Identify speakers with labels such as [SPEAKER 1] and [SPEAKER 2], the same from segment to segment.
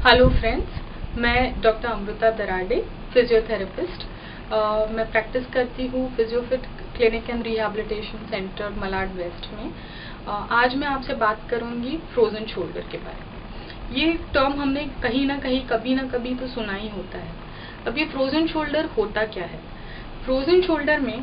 [SPEAKER 1] Hello friends, मैं doctor Amrita Darade, physiotherapist. मैं practice करती हूँ Physiofit clinic and rehabilitation centre Malad West में। आज मैं आपसे बात करूँगी फ्रोज़न शोल्डर के बारे में। ये टर्म हमने कहीं ना कहीं कभी ना कभी तो सुना ही होता है। अब ये फ्रोज़न शोल्डर होता क्या है? फ्रोज़न शोल्डर में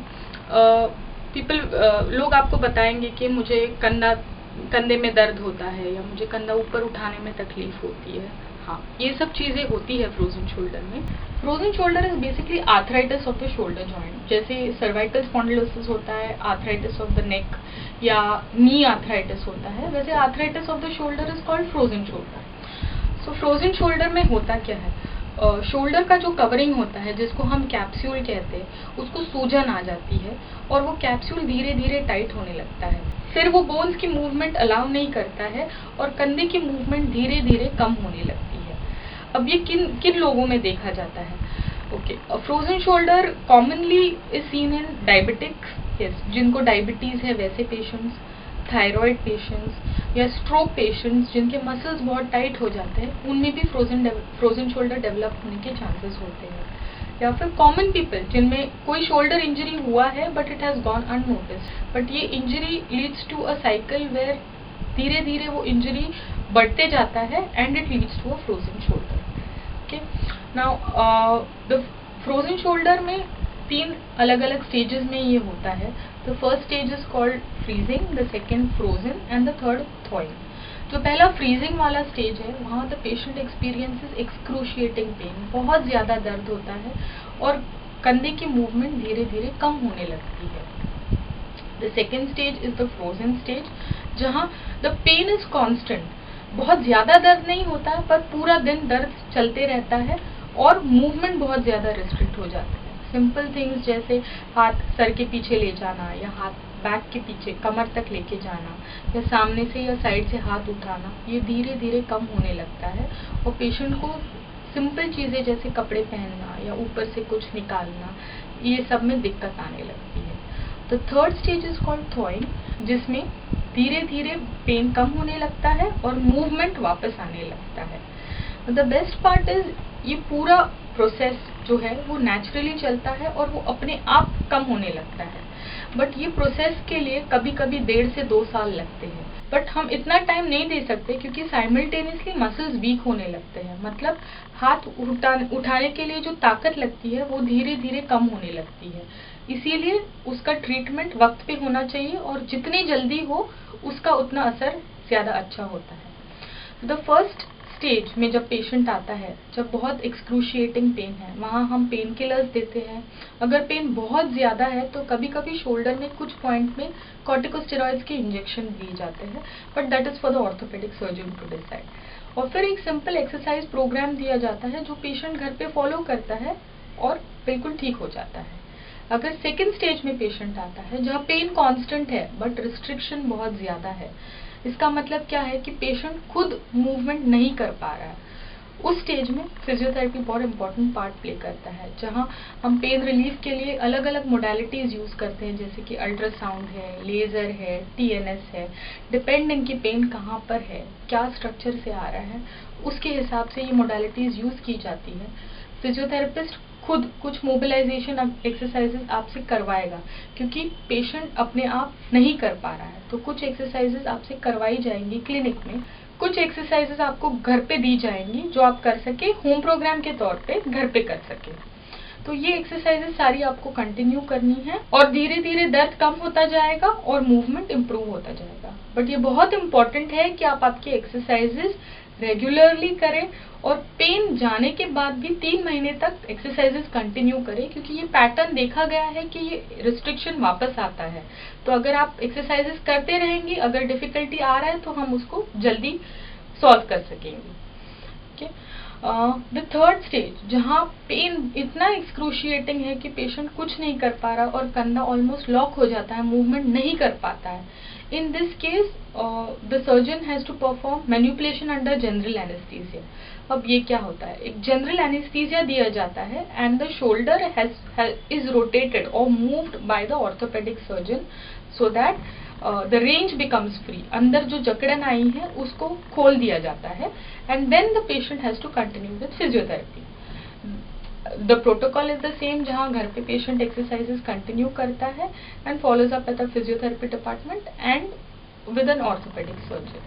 [SPEAKER 1] लोग आपको बताएंगे कि मुझे कंधे में दर्द होता है या मुझे कंधा ऊपर उठाने में तकलीफ होती है। हाँ, ये सब चीज़ें होती है फ्रोज़न शोल्डर में। Frozen shoulder is basically arthritis of the shoulder joint. जैसे सर्वाइकल स्पॉन्डिलोसिस होता है, आर्थराइटिस ऑफ द नेक या नी आर्थराइटिस होता है, वैसे arthritis of the shoulder is called frozen shoulder. So frozen shoulder में होता क्या है? शोल्डर का जो कवरिंग होता है, जिसको हम कैप्सूल कहते हैं, उसको सूजन आ जाती है और वो कैप्सूल धीरे धीरे टाइट होने लगता है। फिर वो बोन्स की मूवमेंट अलाउ नहीं करता है और कंधे की मूवमेंट धीरे धीरे कम होने लगती है। अब ये किन किन लोगों में देखा जाता है? Okay, frozen shoulder commonly is seen in diabetics, yes, जिनको डायबिटीज़ है वैसे पेशेंट्स, थायराइड पेशेंट्स या स्ट्रोक पेशेंट्स जिनके मसल्स बहुत टाइट हो जाते हैं, उनमें भी फ्रोज़न शोल्डर डेवलप होने के चांसेस होते हैं। या फिर कॉमन पीपल जिनमें कोई शोल्डर इंजरी हुआ है but it has gone unnoticed, but ये injury leads to a cycle where धीरे धीरे वो इंजरी बढ़ते जाता है and it leads to a frozen shoulder. Okay, now the frozen shoulder में 3 अलग अलग स्टेजेस में ये होता है। The first stage is called freezing, the second frozen and the third thawing. जो पहला फ्रीजिंग वाला स्टेज है, वहाँ the patient experiences excruciating pen, बहुत ज़्यादा दर्द होता है और कंधे की मूवमेंट धीरे धीरे कम होने लगती है। The second stage is the frozen stage, जहाँ द पेन इज कॉन्स्टेंट, बहुत ज़्यादा दर्द नहीं होता है पर पूरा दिन दर्द चलते रहता है और मूवमेंट बहुत ज़्यादा रिस्ट्रिक्ट हो जाता है। सिंपल थिंग्स जैसे हाथ सर के पीछे ले जाना या हाथ बैक के पीछे कमर तक लेके जाना या सामने से या साइड से हाथ उठाना, ये धीरे धीरे कम होने लगता है और पेशेंट को सिंपल चीज़ें जैसे कपड़े पहनना या ऊपर से कुछ निकालना, ये सब में दिक्कत आने लगती है। The third stage is called थॉइंग, जिसमें धीरे धीरे पेन कम होने लगता है और मूवमेंट वापस आने लगता है। द बेस्ट पार्ट इज ये पूरा प्रोसेस जो है वो नेचुरली चलता है और वो अपने आप कम होने लगता है। बट ये प्रोसेस के लिए कभी कभी 1.5 से 2 साल लगते हैं, बट हम इतना टाइम नहीं दे सकते क्योंकि साइमल्टेनियसली मसल्स वीक होने लगते हैं। मतलब हाथ उठाने के लिए जो ताकत लगती है वो धीरे धीरे कम होने लगती है। इसीलिए उसका ट्रीटमेंट वक्त पे होना चाहिए और जितनी जल्दी हो उसका उतना असर ज़्यादा अच्छा होता है। द फर्स्ट स्टेज में जब पेशेंट आता है, जब बहुत एक्सक्रूशिएटिंग पेन है, वहाँ हम पेन किलर्स देते हैं। अगर पेन बहुत ज़्यादा है तो कभी कभी शोल्डर में कुछ पॉइंट में कॉर्टिकोस्टेरॉइड्स के इंजेक्शन दिए जाते हैं, but that is for the orthopaedic surgeon to decide. और फिर एक सिंपल एक्सरसाइज प्रोग्राम दिया जाता है जो पेशेंट घर पे फॉलो करता है और बिल्कुल ठीक हो जाता है। अगर सेकेंड स्टेज में पेशेंट आता है जहाँ पेन कांस्टेंट है बट रिस्ट्रिक्शन बहुत ज़्यादा है, इसका मतलब क्या है कि पेशेंट खुद मूवमेंट नहीं कर पा रहा है, उस स्टेज में फिजियोथेरेपी बहुत इंपॉर्टेंट पार्ट प्ले करता है, जहाँ हम पेन रिलीफ के लिए अलग अलग मोडालिटीज़ यूज़ करते हैं, जैसे कि अल्ट्रासाउंड है, लेज़र है, TNS है। डिपेंडिंग कि पेन कहाँ पर है, क्या स्ट्रक्चर से आ रहा है, उसके हिसाब से ये मोडालिटीज़ यूज़ की जाती है। फिजियोथेरेपिस्ट खुद कुछ मोबिलाइजेशन एक्सरसाइजेस आपसे करवाएगा क्योंकि पेशेंट अपने आप नहीं कर पा रहा है, तो कुछ एक्सरसाइजेस आपसे करवाई जाएंगी क्लिनिक में, कुछ एक्सरसाइजेस आपको घर पे दी जाएंगी जो आप कर सके, होम प्रोग्राम के तौर पे घर पे कर सके। तो ये एक्सरसाइजेस सारी आपको कंटिन्यू करनी है और धीरे धीरे दर्द कम होता जाएगा और मूवमेंट इम्प्रूव होता जाएगा। बट ये बहुत इंपॉर्टेंट है कि आप आपके एक्सरसाइजेस रेगुलरली करें और पेन जाने के बाद भी 3 महीने तक एक्सरसाइजेस कंटिन्यू करें, क्योंकि ये पैटर्न देखा गया है कि ये रिस्ट्रिक्शन वापस आता है। तो अगर आप एक्सरसाइजेस करते रहेंगे, अगर डिफिकल्टी आ रहा है तो हम उसको जल्दी सॉल्व कर सकेंगे। द थर्ड स्टेज, जहाँ पेन इतना एक्सक्रूशिएटिंग है कि पेशेंट कुछ नहीं कर पा रहा और कंधा ऑलमोस्ट लॉक हो जाता है, मूवमेंट नहीं कर पाता है। In this case the surgeon has to perform manipulation under general anaesthesia. अब ये क्या होता है? एक जनरल एनेस्थीसिया दिया जाता है and the shoulder is rotated और moved by the orthopaedic surgeon so that the range becomes free. अंदर जो जकड़न आई है उसको खोल दिया जाता है, and then the patient has to continue with physiotherapy. The protocol is the same, जहाँ घर पे patient exercises continue करता है and follows up at the physiotherapy department and with an orthopedic surgeon.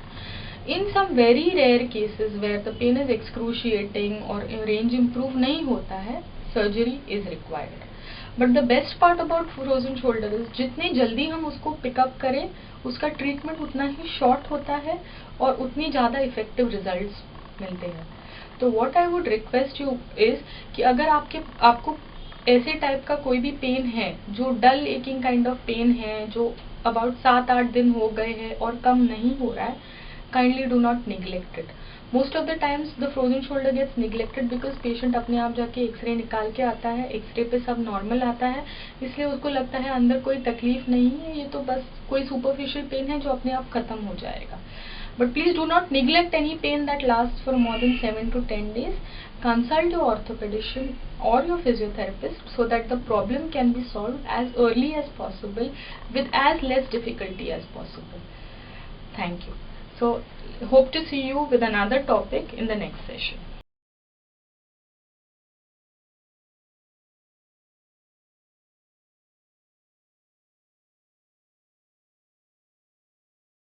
[SPEAKER 1] In some very rare cases where the pain is excruciating or range improve नहीं होता है, surgery is required. But the best part about frozen shoulder is जितनी जल्दी हम उसको pickup करें, उसका treatment उतना ही शॉर्ट होता है और उतनी ज़्यादा इफेक्टिव रिजल्ट्स मिलते हैं. तो what I would request you is कि अगर आपको ऐसे टाइप का कोई भी पेन है जो डल एकिंग काइंड ऑफ पेन है, जो अबाउट 7-8 दिन हो गए हैं और कम नहीं हो रहा है, kindly do not neglect it. Most of the times the frozen shoulder gets neglected because patient अपने आप जाके एक्सरे निकाल के आता है, एक्सरे पे सब नॉर्मल आता है, इसलिए उसको लगता है अंदर कोई तकलीफ नहीं है, ये तो बस कोई सुपरफिशियल पेन है जो अपने आप खत्म हो जाएगा. But please do not neglect any pain that lasts for more than 7 to 10 days. Consult your orthopedician or your physiotherapist so that the problem can be solved as early as possible with as less difficulty as possible. Thank you. So hope to see you with another topic in the next session.